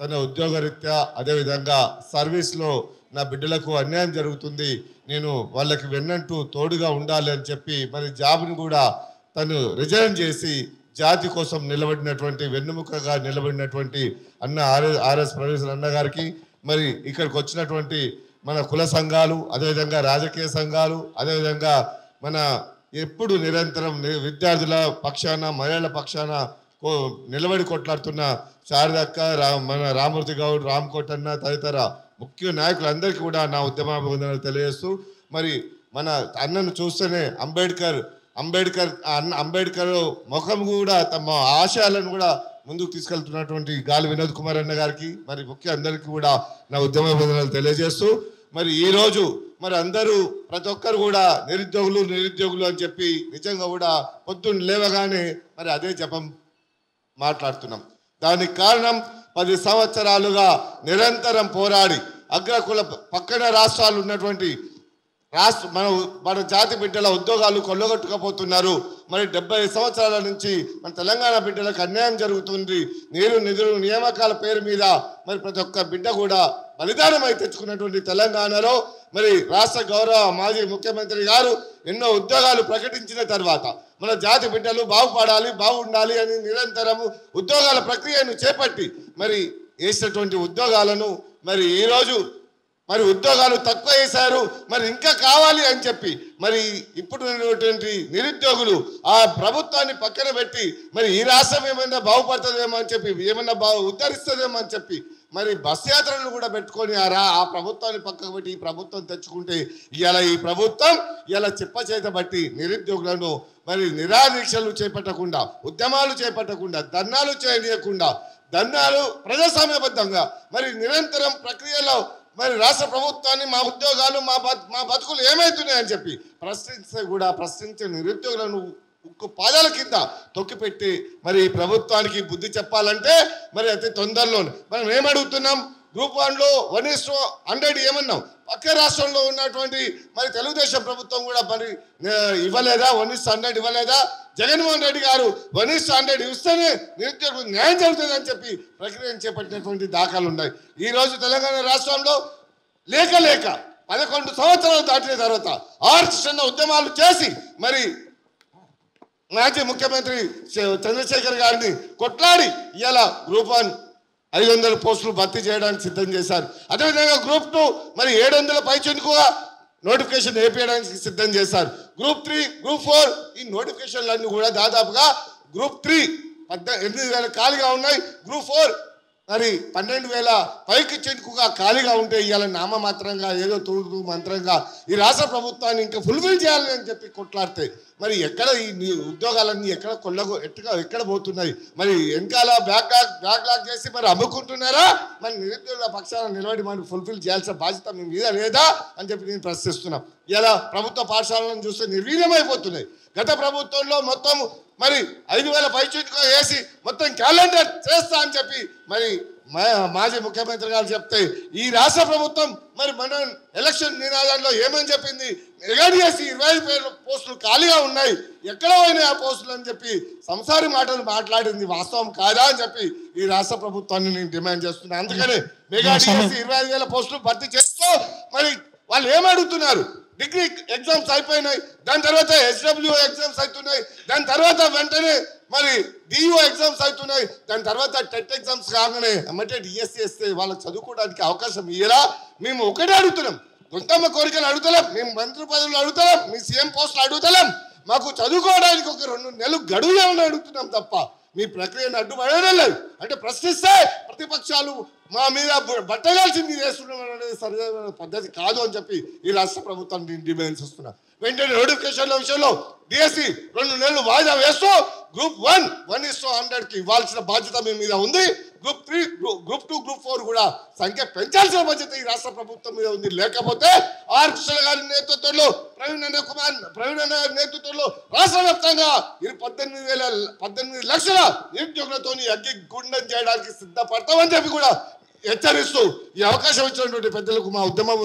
తన ఉద్యోగరీత్యా అదేవిధంగా సర్వీస్లో నా బిడ్డలకు అన్యాయం జరుగుతుంది, నేను వాళ్ళకి వెన్నంటూ తోడుగా ఉండాలి అని చెప్పి మరి జాబ్ని కూడా తను రిజైన్ చేసి జాతి కోసం నిలబడినటువంటి వెన్నుముకగా నిలబడినటువంటి అన్న ఆర్ఎస్ ప్రొఫెసర్ అన్న గారికి, మరి ఇక్కడికి వచ్చినటువంటి మన కుల సంఘాలు, అదేవిధంగా రాజకీయ సంఘాలు, అదేవిధంగా మన ఎప్పుడు నిరంతరం విద్యార్థుల పక్షాన మహిళల పక్షాన నిలబడి కొట్లాడుతున్న శారదక్క, మన రామూర్తి గౌడ్, రామ్ కోటన్న తదితర ముఖ్య నాయకులందరికీ కూడా నా ఉద్యమాభివందనలు తెలియజేస్తూ, మరి మన అన్నను చూస్తేనే అంబేద్కర్ ముఖం కూడా తమ ఆశయాలను కూడా ముందుకు తీసుకెళ్తున్నటువంటి గాలి వినోద్ కుమార్ అన్న గారికి, మరి ముఖ్య అందరికీ కూడా నా ఉద్యమాభివందనలు తెలియజేస్తూ, మరి ఈరోజు మరి అందరూ ప్రతి ఒక్కరు కూడా నిరుద్యోగులు అని చెప్పి నిజంగా కూడా పొద్దున్న లేవగానే మరి అదే జపం మాట్లాడుతున్నాం. దానికి కారణం 10 సంవత్సరాలుగా నిరంతరం పోరాడి అగ్రకుల పక్కన రాష్ట్రాలు ఉన్నటువంటి మన జాతి బిడ్డల ఉద్యోగాలు కొల్లగొట్టుకపోతున్నారు. మరి 70 సంవత్సరాల నుంచి మన తెలంగాణ బిడ్డలకు అన్యాయం జరుగుతుంది. నీరు నిధులు నియామకాల పేరు మీద మరి ప్రతి ఒక్క బిడ్డ కూడా బలిదానమై తెచ్చుకున్నటువంటి తెలంగాణలో మరి రాష్ట్ర గౌరవ మాజీ ముఖ్యమంత్రి గారు ఎన్నో ఉద్యోగాలు ప్రకటించిన తర్వాత మన జాతి బిడ్డలు బాగుండాలి అని నిరంతరము ఉద్యోగాల ప్రక్రియను చేపట్టి మరి వేసినటువంటి ఉద్యోగాలను మరి ఈరోజు మరి ఉద్యోగాలు తక్కువ వేశారు, మరి ఇంకా కావాలి అని చెప్పి మరి ఇప్పుడు ఉన్నటువంటి నిరుద్యోగులు ఆ ప్రభుత్వాన్ని పక్కన పెట్టి మరి ఈ రాష్ట్రం ఏమైనా బాగుపడుతుందేమో అని చెప్పి, ఏమన్నా ఉద్ధరిస్తుందేమో అని చెప్పి మరి బస్ యాత్రలను కూడా పెట్టుకొని ఆ ప్రభుత్వాన్ని పక్కకు పెట్టి ఈ ప్రభుత్వం తెచ్చుకుంటే ఈ ప్రభుత్వం చిప్ప చేత బట్టి నిరుద్యోగులను మరి నిరాదీక్షలు చేపట్టకుండా, ఉద్యమాలు చేపట్టకుండా, ధర్నాలు చేయనీయకుండా, ధర్నాలు ప్రజాస్వామ్యబద్ధంగా మరి నిరంతరం ప్రక్రియలో మరి రాష్ట్ర ప్రభుత్వాన్ని మా ఉద్యోగాలు మా బతుకులు ఏమవుతున్నాయని చెప్పి ప్రశ్నించే నిరుద్యోగులను ఉక్కు పాదాల కింద తొక్కిపెట్టి మరి ప్రభుత్వానికి బుద్ధి చెప్పాలంటే మరి అతి తొందరలోనే మనం ఏమడుగుతున్నాం, గ్రూప్ 1లో 1:100 ఏమన్నాం. పక్క రాష్ట్రంలో ఉన్నటువంటి మరి తెలుగుదేశం ప్రభుత్వం కూడా మరి ఇవ్వలేదా, 1:100 ఇవ్వలేదా? జగన్మోహన్ రెడ్డి గారు 1:100 ఇస్తేనే నిరుద్యోగులకు న్యాయం జరుగుతుందని చెప్పి ప్రక్రియను చేపట్టినటువంటి దాఖలు ఉన్నాయి. ఈరోజు తెలంగాణ రాష్ట్రంలో లేక 11 సంవత్సరాలు దాటిన తర్వాత 6 ఉద్యమాలు చేసి మరి మాజీ ముఖ్యమంత్రి చంద్రశేఖర్ గారిని కొట్లాడి గ్రూప్ 1 500 పోస్టులు భర్తీ చేయడానికి సిద్ధం చేశారు. అదేవిధంగా గ్రూప్ 2 మరి 700 పైచిలుకుగా నోటిఫికేషన్ వేపించడానికి సిద్ధం చేశారు. గ్రూప్ 3, గ్రూప్ 4 ఈ నోటిఫికేషన్లన్నీ కూడా దాదాపుగా గ్రూప్ 3 8,000 ఖాళీగా ఉన్నాయి. గ్రూప్ 4 మరి 12,000 పైకి చెట్టుకుగా ఖాళీగా ఉంటే నామమాత్రంగా ఏదో తూడు మంత్రంగా ఈ రాష్ట్ర ప్రభుత్వాన్ని ఇంకా ఫుల్ఫిల్ చేయాలి అని చెప్పి కొట్లాడితే మరి ఎక్కడ ఈ ఉద్యోగాలన్నీ ఎక్కడ పోతున్నాయి? మరి వెనకాల బ్యాక్లాగ్ చేసి మరి అమ్ముకుంటున్నారా? మరి నిరుద్యోగుల పక్షాన నిలబడి మనం ఫుల్ఫిల్ చేయాల్సిన బాధ్యత మీ మీద లేదా అని చెప్పి నేను ప్రశ్నిస్తున్నాం. ప్రభుత్వ పాఠశాలను చూస్తే నిర్వీర్యమైపోతున్నాయి. గత ప్రభుత్వంలో మొత్తం మరి 5,000 పైచుగా వేసి మొత్తం క్యాలెండర్ చేస్తా అని చెప్పి మరి మాజీ ముఖ్యమంత్రి గారు చెప్తే ఈ రాష్ట్ర ప్రభుత్వం మరి మన ఎలక్షన్ నినాదంలో ఏమని చెప్పింది? ఎగడిసి 25,000 పోస్టులు ఖాళీగా ఉన్నాయి, ఎక్కడ పోయినాయి ఆ పోస్టులు అని చెప్పి సంసారి మాటలు మాట్లాడింది వాస్తవం కాదా అని చెప్పి ఈ రాష్ట్ర ప్రభుత్వాన్ని నేను డిమాండ్ చేస్తున్నాను. అందుకనే మెగాడిఎస్సి 25,000 పోస్టులు భర్తీ చేస్తూ మరి వాళ్ళు ఏమడుగుతున్నారు? డిగ్రీ ఎగ్జామ్స్ అయిపోయినాయి, దాని తర్వాత SWO ఎగ్జామ్స్ అవుతున్నాయి, దాని తర్వాత వెంటనే మరి DO ఎగ్జామ్స్ అవుతున్నాయి, దాని తర్వాత టెట్ ఎగ్జామ్స్ కాగానే అంటే DSC వేస్తే వాళ్ళకి చదువుకోవడానికి అవకాశం ఇయ్యరా? మేము ఒకటే అడుగుతున్నాం, కొంతమ్మ కోరికలు అడుగుతలేం, మేము మంత్రి పదవులు అడుగుతలేం, మీ సీఎం పోస్టులు అడుగుతలేం, మాకు చదువుకోవడానికి ఒక 2 నెలలు గడువు ఏమని అడుగుతున్నాం తప్ప మీ ప్రక్రియను అడ్డుపడడం లేదు. అంటే ప్రశ్నిస్తే ప్రతిపక్షాలు మా మీద బట్టగాల్సింది చేస్తున్నాం అనేది సరైన పద్ధతి కాదు అని చెప్పి ఈ రాష్ట్ర ప్రభుత్వాన్ని డిమాండ్ చేస్తున్నా. వెంటనే నోటిఫికేషన్ల విషయంలో DSC 2 నెలలు వాయిదా వేస్తూ గ్రూప్ 1:100కి ఇవ్వాల్సిన బాధ్యత మీ మీద ఉంది. గ్రూప్ 3, గ్రూప్ 2, గ్రూప్ 4 కూడా సంఖ్య పెంచాల్సిన బాధ్యత ఈ రాష్ట్ర ప్రభుత్వం మీద ఉంది. లేకపోతే ఆర్ కృష్ణ గారి నేతృత్వంలో ప్రవీణ్ అన్న గారి నేతృత్వంలో రాష్ట్ర వ్యాప్తంగా 18 లక్షల నిరుద్యోగులతో అగ్గి గుండం చేయడానికి సిద్ధపడతామని చెప్పి కూడా హెచ్చరిస్తూ ఈ అవకాశం ఇచ్చినటువంటి పెద్దలకు మా ఉద్యమం